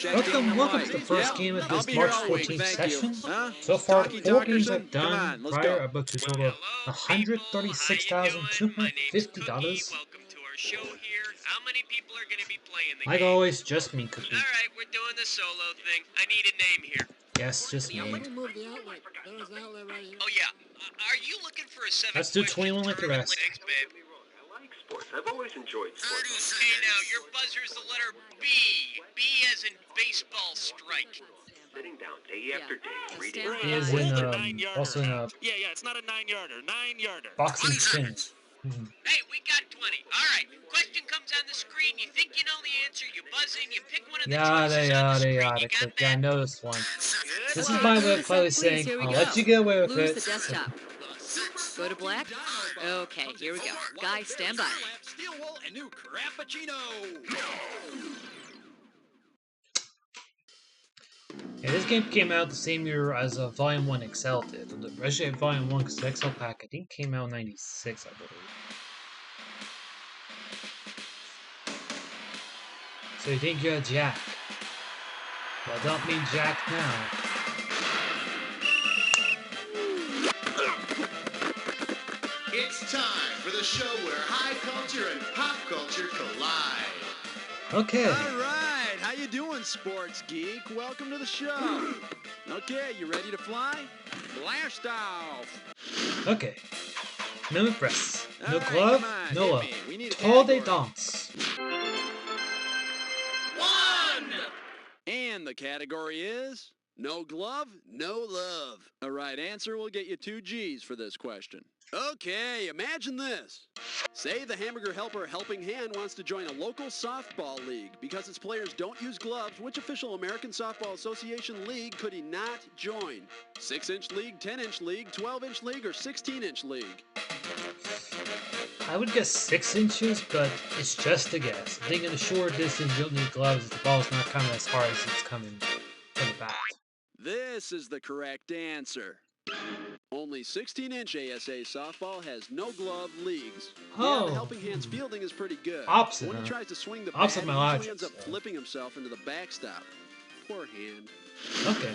Welcome to the first game of this March 14th session. So far, 4 games I've done. Prior, I booked a total of $136,250. Welcome to our show here. How many people are going to be playing the Like game? always, just me, Cookie. Alright, we're doing the solo thing. I need a name here. Yes, just me. Oh yeah, are you looking for a 7 Let's do 21 like the rest. Thanks, babe. I like sports. I've always enjoyed sports. Okay, now, your buzzer's the letter B. B as in baseball strike. Sitting down day after day, reading. He is in, also in a Yeah, it's not a 9-yarder. 9-yarder. boxing things. Hey, we got 20. Alright, question comes on the screen. You think you know the answer. You buzz in, you pick one of the choices on the screen. You got Click. that? I know this one. Good This is luck. my way of clearly saying, here we I'll go. let you get away with Lose it. the desktop. Go to black. Okay, here we go. Guys, stand by. Steel wool and new Crappuccino. Yeah, this game came out the same year as Volume 1 XL did. Actually, Volume 1, because the XL pack, I think, came out in 96, I believe. So you think you're Jack? Well, don't be Jack now. It's time for the show where high culture and pop culture collide. Okay. All right, how you doing, sports geek? Welcome to the show. Okay, you ready to fly? Blast off. Okay. No press. No All right, glove, come on, no hit love. me. We need a Tall day category. dance. And the category is no glove, no love. The right answer will get you 2 G's for this question. Okay, imagine this. Say the Hamburger Helper Helping Hand wants to join a local softball league. Because its players don't use gloves, which official American Softball Association league could he not join? 6-inch league, 10-inch league, 12-inch league, or 16-inch league? I would guess 6 inches, but it's just a guess. I think in a short distance, you don't need gloves if the ball's not coming as hard as it's coming from the bat. This is the correct answer. Only 16-inch ASA softball has no glove leagues. Yeah, Oh. the Helping Hand's fielding is pretty good. Opposite, When he huh? tries to swing the Opposite bat, my he logic, usually ends up so. flipping himself into the backstop. Poor hand. Okay.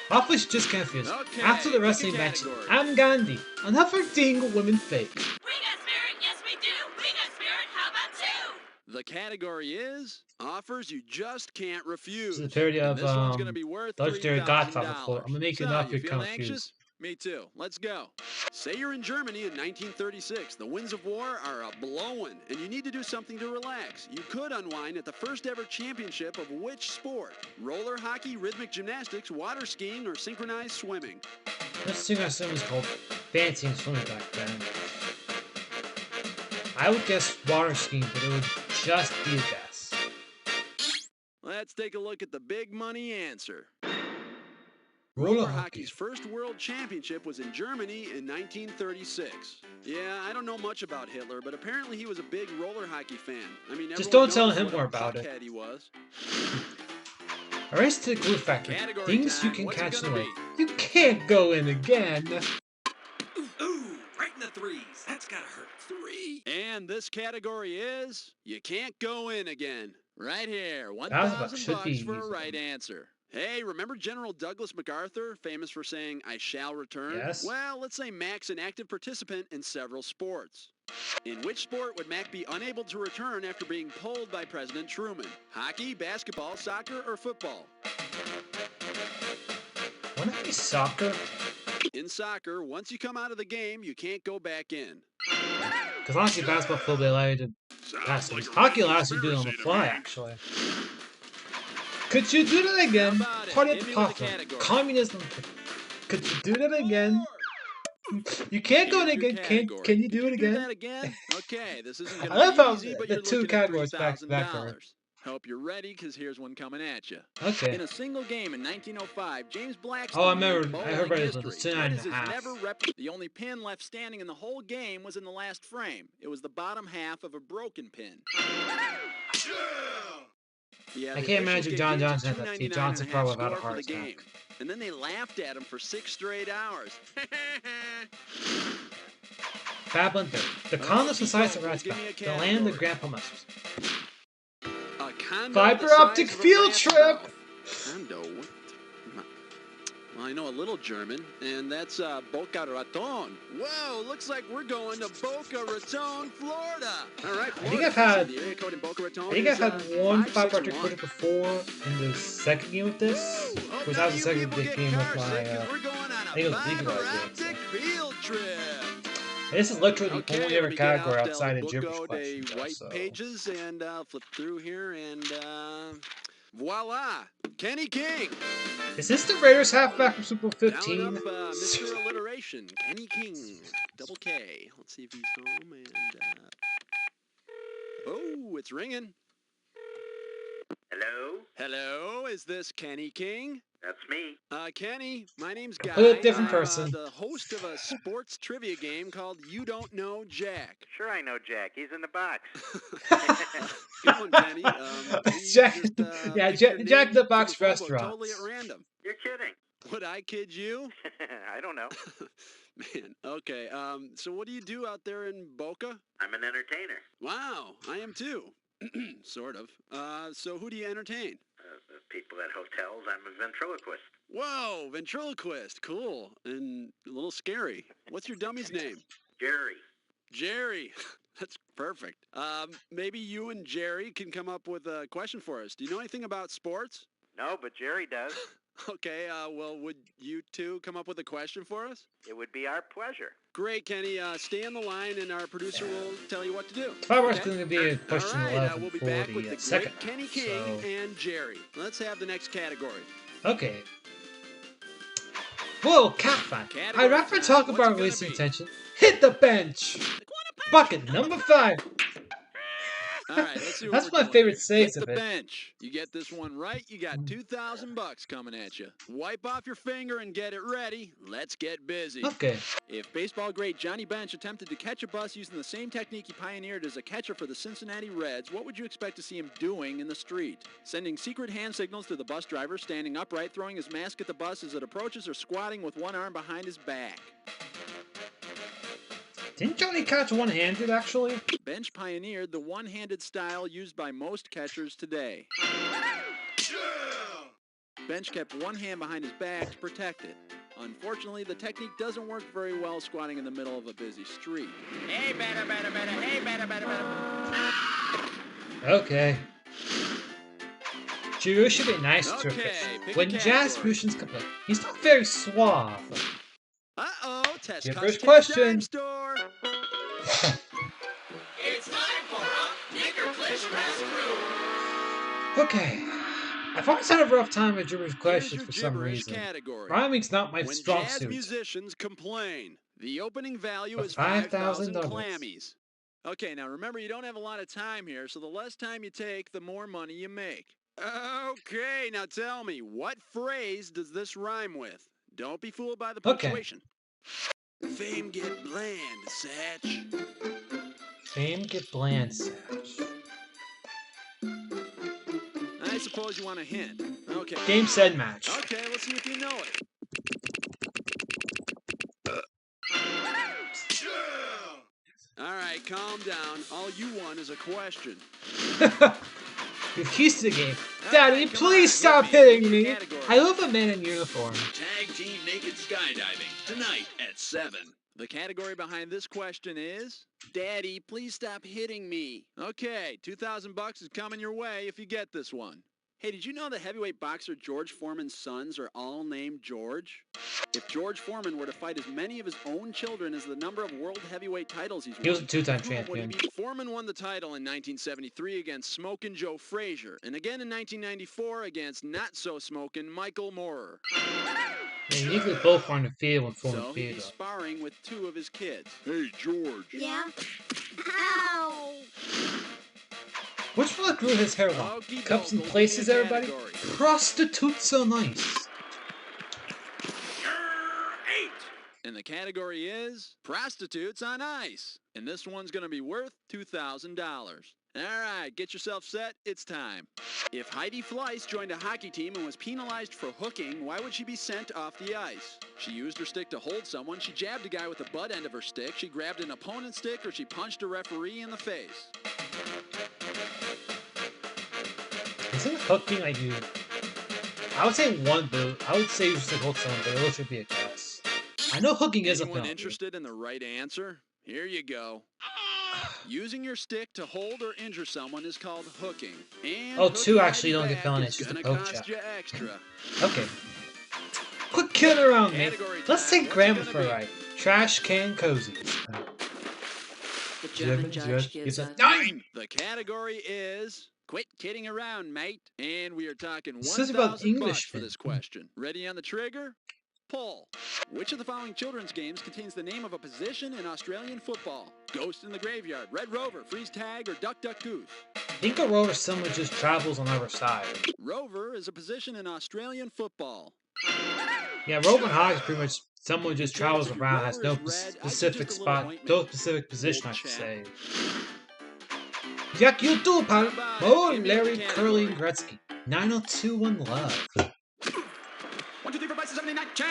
Hopefully she's just confused. Okay, After the pick a wrestling match, category. I'm Gandhi. Another thing women fake. We got spirit, yes we do. We got spirit, how about 2? The category is offers you just can't refuse. This is a parody And of, this one's gonna be worth Legendary $3,000. Godfather quote. I'm gonna make it So, not you get feeling confused. anxious? Me too. Let's go. Say you're in Germany in 1936. The winds of war are a-blowing, and you need to do something to relax. You could unwind at the first ever championship of which sport? Roller hockey, rhythmic gymnastics, water skiing, or synchronized swimming? This thing I assume was called dancing swimming back then. I would guess water skiing, but it would just be a guess. Let's take a look at the big money answer. Roller Hockey's first world championship was in Germany in 1936. Yeah, I don't know much about Hitler, but apparently he was a big roller hockey fan. I mean, Just everyone don't tell knows him what a more about it. puckhead he was. A race to the glue factory. Category Things you time. can What's it catch in the gonna way. You can't go in again. Ooh, right in the 3s. That's gotta hurt. 3. And this category is you can't go in again. Right here, should be $1,000 for a easy. right answer. Hey, remember General Douglas MacArthur, famous for saying, "I shall return"? Yes. Well, let's say Mac's an active participant in several sports. In which sport would Mac be unable to return after being pulled by President Truman? Hockey, basketball, soccer, or football? Wouldn't it be soccer? In soccer, once you come out of the game, you can't go back in. Because honestly, basketball football they allow you to pass it. Hockey allows you to do it on the fly, actually. Could you do that again? How about it? Party at Hit the me with a popcorn. category. Communism. Could you do that again? You can't go in Here's your again. category. Can you do Could it you again? that again? Okay, this isn't I gonna love be how easy, but the you're two looking categories at back to back are. $3,000. Hope you're ready, because here's one coming at you. Okay. In a single game in 1905, James Blackstone. Oh, I remember. made I heard about bowling this one. history. It's What 9 is and a his half. The only pin left standing in the whole game was in the last frame. It was the bottom half of a broken pin. Yeah, I the can't officials imagine gave John James a Johnson had that. Steve 299 Johnson and a half probably without a score for heart the game. attack. And then they laughed at him for 6 straight hours. Babylon 3. The colonists keep decides to going. rats Give back. me a The land of category. Grandpa Musters. A Hondo Fiber the size optic of a field rat's trip. mouth. Hondo, what? Well, I know a little German, and that's Boca Raton. Whoa, looks like we're going to Boca Raton, Florida. All right, I think I've had the area code in Boca Raton I think I've is, had one fiber optic 561. footage before in the second game with this. Woo! Of Hope course, none that was of the you second people big get game with car my sick, 'cause we're going on I a think it was fiber legalized game. optic field trip. And this is literally the Okay, only let other me get category out outside El of gibberish Buco de questions. white So. pages and flip through here and voila, Kenny King. Is this the Raiders halfback from Super Bowl Down 15? up, Mr. Alliteration, Kenny King, double K. Let's see if he's home and oh, it's ringing. Hello? Hello, is this Kenny King? That's me. Kenny, my name's Guy. Completely different I'm, person. the host of a sports trivia game called You Don't Know Jack. Sure I know Jack. He's in the box. Good one, Kenny. We Jack- just, yeah, picked your Jack in name the from Box phone book restaurants. Totally at random. You're kidding. Would I kid you? I don't know. Man, okay. So what do you do out there in Boca? I'm an entertainer. Wow, I am too. Sort of. So who do you entertain? People at hotels. I'm a ventriloquist. Whoa, ventriloquist. Cool. And a little scary. What's your dummy's name? Jerry. Jerry. That's perfect. Maybe you and Jerry can come up with a question for us. Do you know anything about sports? No, but Jerry does. Okay, well, would you two come up with a question for us? It would be our pleasure. Great, Kenny. Stay on the line, and our producer will tell you what to do. Probably Okay? going to be a question All right, 11 we'll be for back with the the second great Kenny King so. and Jerry. Let's have the next category. Okay. Whoa, cat fight. I'd rather talk What's it about gonna releasing be? tension. Hit the bench. Bucket number 5. All right, let's see what That's we're my doing favorite here. sayings Hit of the it. bench. You get this one right, you got $2,000 coming at you. Wipe off your finger and get it ready. Let's get busy. Okay. If baseball great Johnny Bench attempted to catch a bus using the same technique he pioneered as a catcher for the Cincinnati Reds, what would you expect to see him doing in the street? Sending secret hand signals to the bus driver, standing upright, throwing his mask at the bus as it approaches, or squatting with one arm behind his back? Didn't Johnny catch one-handed, actually? Bench pioneered the one-handed style used by most catchers today. Bench kept one hand behind his back to protect it. Unfortunately, the technique doesn't work very well squatting in the middle of a busy street. Hey, better, hey, better. Okay. Giroux should be nice to Okay, her. pick a When jazz category. musicians complain, he's not very suave. Uh-oh, test Your first Custom's question. Dime Store. It's time for a Knicker Clish Press Crew. Okay. I've always had a rough time with gibberish Here's questions your for some gibberish reason. category. Rhyming's not my When strong jazz suit. musicians complain, the opening value For is 5,000 $5,000. clammies. Okay, now remember, you don't have a lot of time here, so the less time you take, the more money you make. Okay, now tell me, what phrase does this rhyme with? Don't be fooled by the Okay. punctuation. Fame get bland, Satch. Fame get bland, Satch. I suppose you want a hint. Okay. Game, set, match. Okay, let's see if you know it. All right, calm down. All you want is a question. You've keys to the game. All Daddy, right, come please on, stop hit me. hitting me. Category. I love a man in uniform. Tag Team Naked Skydiving, tonight at 7. The category behind this question is, Daddy, please stop hitting me. Okay, $2,000 is coming your way if you get this one. Hey, did you know the heavyweight boxer George Foreman's sons are all named George? If George Foreman were to fight as many of his own children as the number of world heavyweight titles he's won, He was a two-time who would he champion. be? Foreman won the title in 1973 against Smokin' Joe Frazier, and again in 1994 against not-so-smokin' Michael Moorer. They usually both are on the field when So forming he'd be field. sparring with two of his kids. Hey, George. Yeah? Ow! Which one grew his hair long? Okey Cups and doke, places, give me a everybody? category. Prostitutes so nice. And the category is prostitutes on ice. And this one's going to be worth $2,000. All right, get yourself set. It's time. If Heidi Fleiss joined a hockey team and was penalized for hooking, why would she be sent off the ice? She used her stick to hold someone, she jabbed a guy with the butt end of her stick, she grabbed an opponent's stick, or she punched a referee in the face. Isn't hooking like you? I would say one, but I would say you should hold someone, but it should be a guess. I know hooking is a Anyone penalty. interested in the right answer? Here you go. Using your stick to hold or injure someone is called hooking. And Oh, two hooking actually right don't get back penalty, is it's just a gonna poke cost check. you extra. Okay. Quit kidding around, man. Category Let's time. take What's it grammar gonna for be? right. Trash can cozies. The German judge gives us 9! The category is quit kidding around, mate. And we are talking This is about 1,000 bucks English, for man. this question. Ready on the trigger? Pull. Which of the following children's games contains the name of a position in Australian football? Ghost in the Graveyard, Red Rover, Freeze Tag, or Duck Duck Goose? I think a rover someone just travels on either side. Rover is a position in Australian football. Yeah, rover and hog is pretty much someone just travels around, has no specific spot, no specific position, I should say. Yak, you too, pal. Oh, Larry, Curly, and Gretzky. 9021 Love. 1, 2, 3, 4, 5, 6, 7, 8, 9, 10.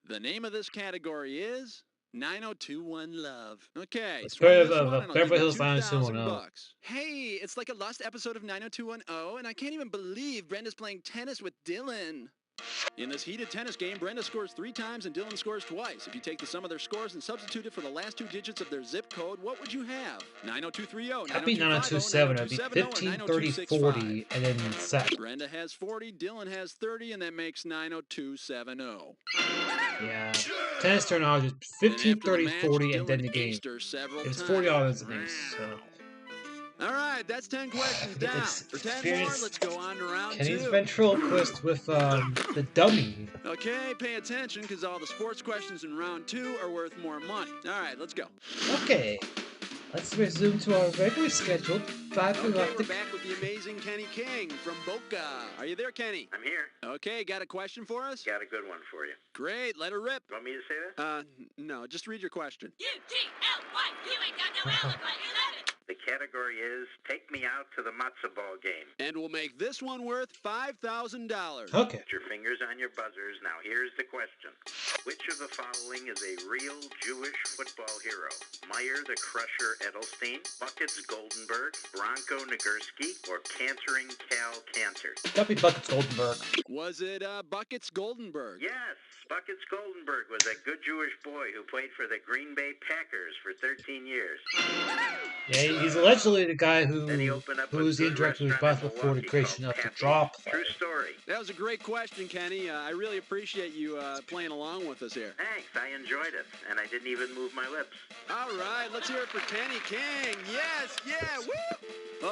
The name of this category is 9021 Love. Okay. It's swing part of this one and I'll Beverly give you Hills 2,000 90210. bucks. Hey, it's like a lost episode of 90210, and I can't even believe Brenda's playing tennis with Dylan. In this heated tennis game, Brenda scores 3 times and Dylan scores twice. If you take the sum of their scores and substitute it for the last 2 digits of their zip code, what would you have? 90230, That'd be 9027, that'd be 15, 30, 40, and then set. Brenda has 40, Dylan has 30, and that makes 90270. Yeah. Tennis terminology is 15, 30, 40, and then the game. It's $40 a day, so. All right, that's 10 questions down. For 10 more, let's go on to round Kenny's 2. ventriloquist with the dummy. Okay, pay attention because all the sports questions in round 2 are worth more money. All right, let's go. Okay. Let's resume to our regularly scheduled 5 Okay, left. we're back with the amazing Kenny King from Boca. Are you there, Kenny? I'm here. Okay, got a question for us? Got a good one for you. Great, let her rip. Want me to say that? No, just read your question. U-G-L-Y, you ain't got no alibi, you love it. The category is Take Me Out to the Matzo Ball Game. And we'll make this one worth $5,000. Okay. Put your fingers on your buzzers. Now here's the question. Which of the following is a real Jewish football hero? Meyer the Crusher Edelstein, Buckets Goldenberg, Bronco Nagurski, or Cancering Cal Cancer? That'd be Buckets Goldenberg. Was it Buckets Goldenberg? Yes, Buckets Goldenberg was a good Jewish boy who played for the Green Bay Packers for 13 years. Yeah, he's allegedly the guy Then he opened up a who's good indirectly restaurant in responsible for the Milwaukee creation called of the Pappy's. drop. True story. That was a great question, Kenny. I really appreciate you playing along with us here. Thanks, I enjoyed it, and I didn't even move my lips. All right, let's hear it for Kenny King. Yes, yeah, woo!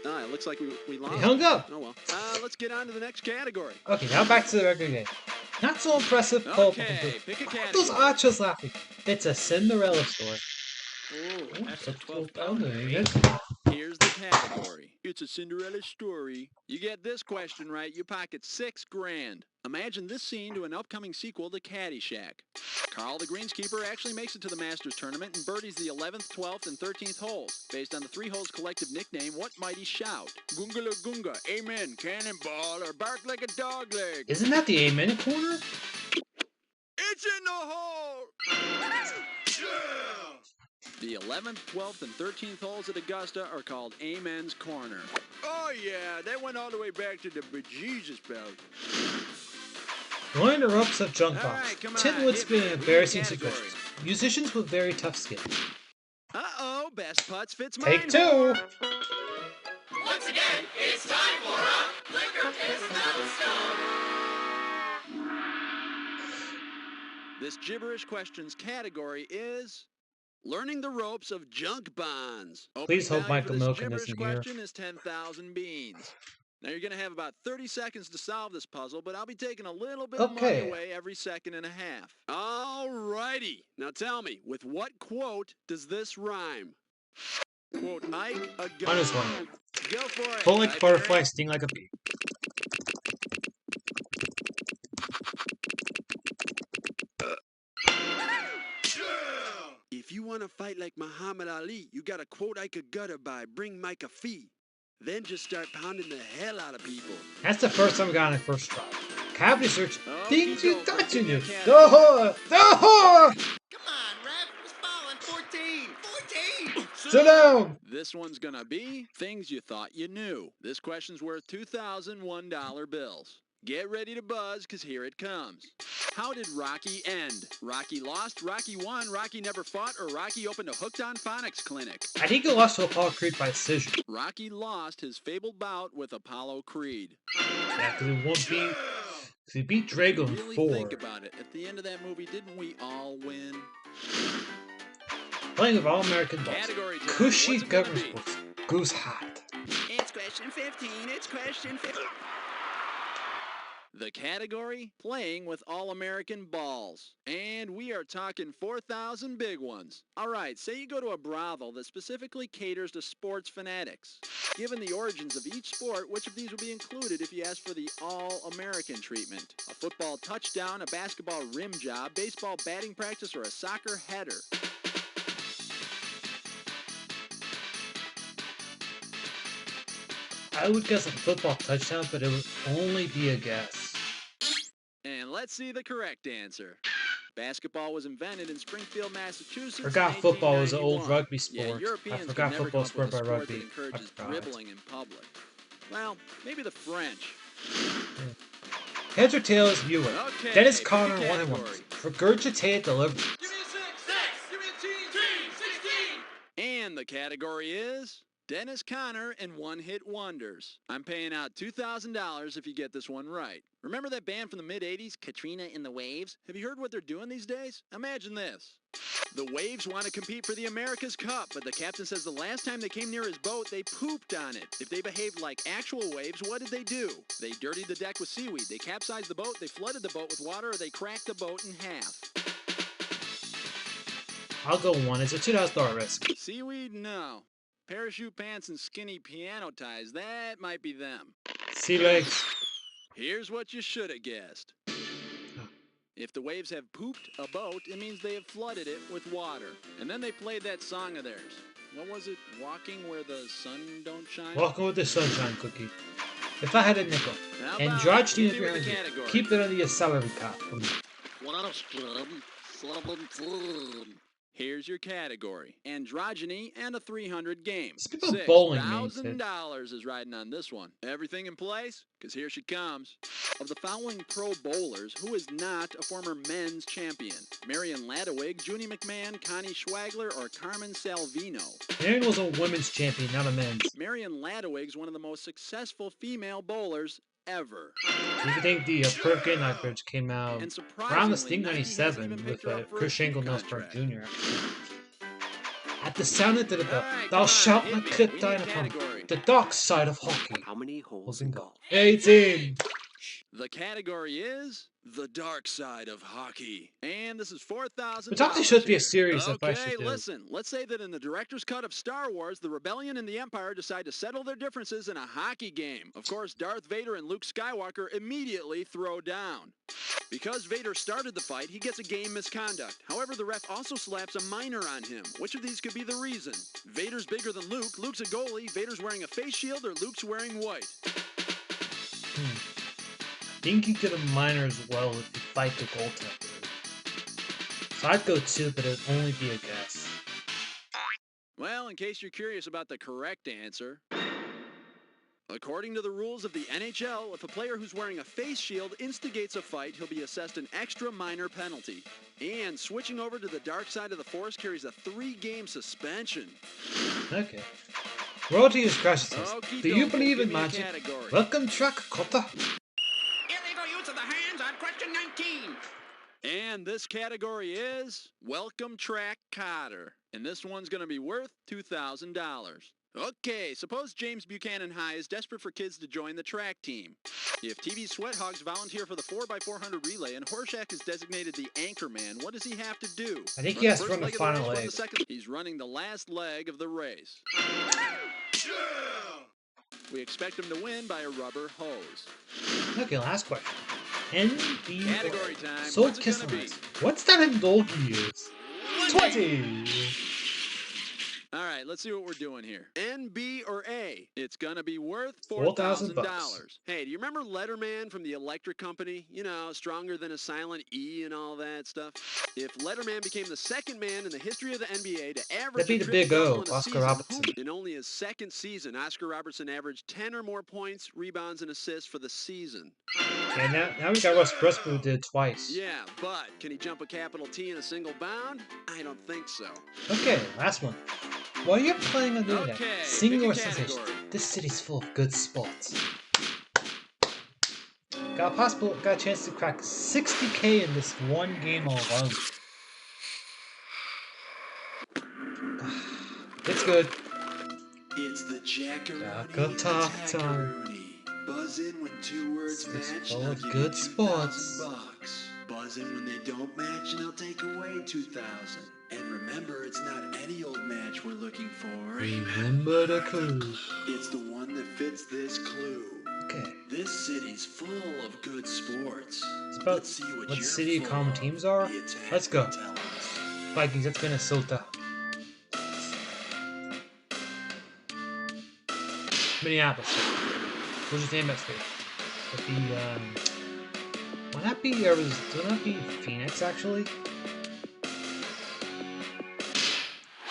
Oh, it looks like we lost. He hung up. Oh, well. Let's get on to the next category. Okay, now back to the regular game. Not so impressive. Okay, pick a What are category. those archers laughing? It's a Cinderella story. Ooh, that's a $12. Here's the category. It's a Cinderella story. You get this question right, you pocket $6 grand. Imagine this scene to an upcoming sequel to Caddyshack. Carl the greenskeeper actually makes it to the Masters tournament and birdies the 11th, 12th, and 13th holes. Based on the 3 holes' collective nickname, what might he shout? Gunga la gunga, amen, cannonball, or bark like a dog leg? Isn't that the Amen corner? It's in the hole! The 11th, 12th, and 13th holes at Augusta are called Amen's Corner. Oh yeah, that went all the way back to the bejesus belt. One the ropes of junk All box. right, come Tin on, would hit spin me. in Read the embarrassing category. situations. Musicians with very tough skin. Uh-oh, best putts fits mine. Take 2. Once again, it's time for a liquor piss out of stone. This gibberish questions category is learning the ropes of junk bonds. Please hope Opening value Michael for Milken this isn't gibberish here. question is 10,000 beans. Now you're going to have about 30 seconds to solve this puzzle, but I'll be taking a little bit of money Okay. away every second and a half. All righty. Now tell me, with what quote does this rhyme? Quote Ike a gun. Minus 1. Go for it. Pull like a Ike butterfly, Perry. sting like a bee. If you want to fight like Muhammad Ali, you got to quote Ike a gutter by Bring Mike a Fee. Then just start pounding the hell out of people. That's the first time I got on the first try. Cavity search. Oh, Things keep you going. touching you. Give me a The whore! The whore! Come on, Rev. Who's balling? 14. 14. Sit down! This one's gonna be things you thought you knew. This question's worth $2,001 bills. Get ready to buzz, because here it comes. How did Rocky end? Rocky lost, Rocky won, Rocky never fought, or Rocky opened a Hooked on Phonics clinic? I think he lost to Apollo Creed by decision. Rocky lost his fabled bout with Apollo Creed. Yeah, because he beat Drago in Really 4. think about it. At the end of that movie, didn't we all win? Playing with All-American balls. Category time. Cushy What's it gonna government be? sports. Goose hot. It's question 15. It's question 15. The category? Playing with All-American balls. And we are talking 4,000 big ones. Alright, say you go to a brothel that specifically caters to sports fanatics. Given the origins of each sport, which of these would be included if you asked for the All-American treatment? A football touchdown, a basketball rim job, baseball batting practice, or a soccer header? I would guess a football touchdown, but it would only be a guess. And let's see the correct answer. Basketball was invented in Springfield, Massachusetts. Forgot in football was an old 1891. rugby sport. Yeah, Europeans I could forgot never football come up with sport by a sport rugby. that encourages I forgot. dribbling in public. Well, maybe the French. Heads or tails, you win. Okay, Dennis pick a Conner 1 and 1. category. Regurgitated delivery. Give me a 6. Give me a team. 16. And the category is Dennis Conner and one-hit wonders. I'm paying out $2,000 if you get this one right. Remember that band from the mid-'80s, Katrina and the Waves? Have you heard what they're doing these days? Imagine this. The Waves want to compete for the America's Cup, but the captain says the last time they came near his boat, they pooped on it. If they behaved like actual waves, what did they do? They dirtied the deck with seaweed, they capsized the boat, they flooded the boat with water, or they cracked the boat in half. I'll go 1. It's a $2,000 risk. Seaweed? No. Parachute pants and skinny piano ties, that might be them. Sea legs. Here's what you should have guessed. If the waves have pooped a boat, it means they have flooded it with water. And then they played that song of theirs. What was it? Walking where the sun don't shine? Walking with the sunshine cookie. If I had a nickel. How And about George you Dean, if do you're with the hungry, category? keep it under your salary cap. Here's your category. Androgyny and a 300 game. These people are bowling $6,000 is riding on this one. Everything in place? Because here she comes. Of the following pro bowlers, who is not a former men's champion? Marion Ladewig, Junie McMahon, Connie Schwagler, or Carmen Salvino? Marion was a women's champion, not a men's. Marion Ladewig is one of the most successful female bowlers ever. Do you think the Perfect Game Night Bridge came out And around the surprisingly, Sting Nike hasn't 97 even with picked her up for a Chris shoe Shangle, Nelson contract. Jr. At the sound of the bell, Alright, thou come on, shalt hit not me. clip We thine need a upon category. the dark side of hockey. How many holes Was in in golf? 18. The category is the dark side of hockey. And this is $4,000. Which actually should be a here. series if I Okay, should do. listen. Let's say that in the director's cut of Star Wars, the Rebellion and the Empire decide to settle their differences in a hockey game. Of course, Darth Vader and Luke Skywalker immediately throw down. Because Vader started the fight, he gets a game misconduct. However, the ref also slaps a minor on him. Which of these could be the reason? Vader's bigger than Luke, Luke's a goalie, Vader's wearing a face shield, or Luke's wearing white? I think you get a minor as well if you fight the goaltender. So I'd go 2, but it'd only be a guess. Well, in case you're curious about the correct answer, according to the rules of the NHL, if a player who's wearing a face shield instigates a fight, he'll be assessed an extra minor penalty. And switching over to the dark side of the force carries a 3-game suspension. Okay. Royalty is gracious. Okie Do you dokie, believe give in me a magic? category. Welcome, Track Cotta. Illegal use of the hands on question 19. And this category is Welcome Track Cotter. And this one's going to be worth $2,000. Okay, suppose James Buchanan High is desperate for kids to join the track team. If TV Sweat Hogs volunteer for the 4x400 relay and Horshack is designated the anchor man, what does he have to do? I think he has to first run the leg of final race, run leg. the second. He's running the last leg of the race. We expect him to win by a rubber hose. Okay, last question. NB. Category time. Soul What's it Kiss gonna be? Lines. What's that in gold you use? 20! All right, right, let's see what we're doing here. N, B, or A? It's gonna be worth $4,000. $4,000. Hey, do you remember Letterman from the Electric Company? You know, stronger than a silent E and all that stuff. If Letterman became the second man in the history of the NBA to average That'd be a the triple big double O, in a Oscar season, Robertson. in only his second season, Oscar Robertson averaged 10 or more points, rebounds, and assists for the season. And now we got Russ Westbrook did it twice. Yeah, but can he jump a capital T in a single bound? I don't think so. Okay, last one. While you're planning on doing Okay, that, single or pick a sensation, category. this city's full of good sports. Got a chance to crack 60K in this one game alone. It's good. It's the Jackaroni Jacka and talk time. Tackaroonie. Buzz in when two words It's match, full they'll of give good you sports. $2,000. Buzz in when they don't match, and they'll take away 2,000. And remember, it's not any old match we're looking for. Remember the clue. It's the one that fits this clue. Okay. This city's full of good sports. It's about Let's see what what you're city full common of. teams are. The attack Let's go. will tell us. Vikings, that's Minnesota. Minneapolis. We'll just name that state. It'd be, would that be Arizona? Would that be Phoenix, actually?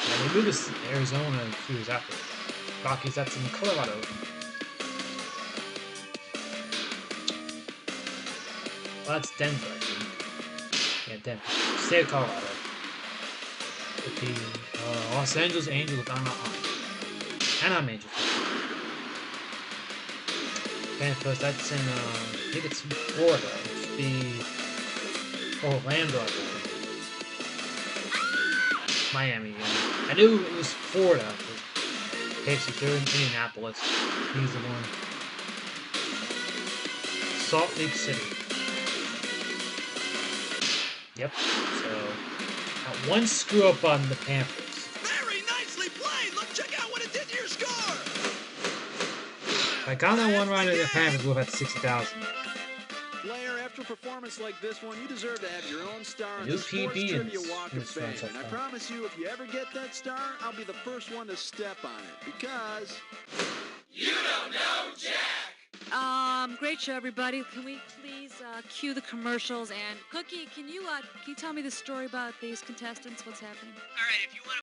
Yeah, they moved this to Arizona a few years after. Rockies, that's in Colorado. Well, that's Denver, I think. Yeah, Denver. State of Colorado. It'd be, Los Angeles Angels, Anaheim Angels. First, that's in, I think it's Florida. It should be Orlando, I believe. Miami, yeah. I knew it was Florida. Pacers, they're in Indianapolis. He's the one. Salt Lake City. Yep, so, got one screw up on the Panthers. Very nicely played! Look, check out what it did to your score! If I got that one right in the Panthers, we'll have had 60,000. Player, after a performance like this one, you deserve to have your own star on New the Sports PB Trivia in Walk of this Fame. round so And I far. promise you, if you ever get that star, I'll be the first one to step on it. Because... You don't know Jack. Great show, everybody. Can we please cue the commercials? And Cookie, can you tell me the story about these contestants? What's happening? All right, if you want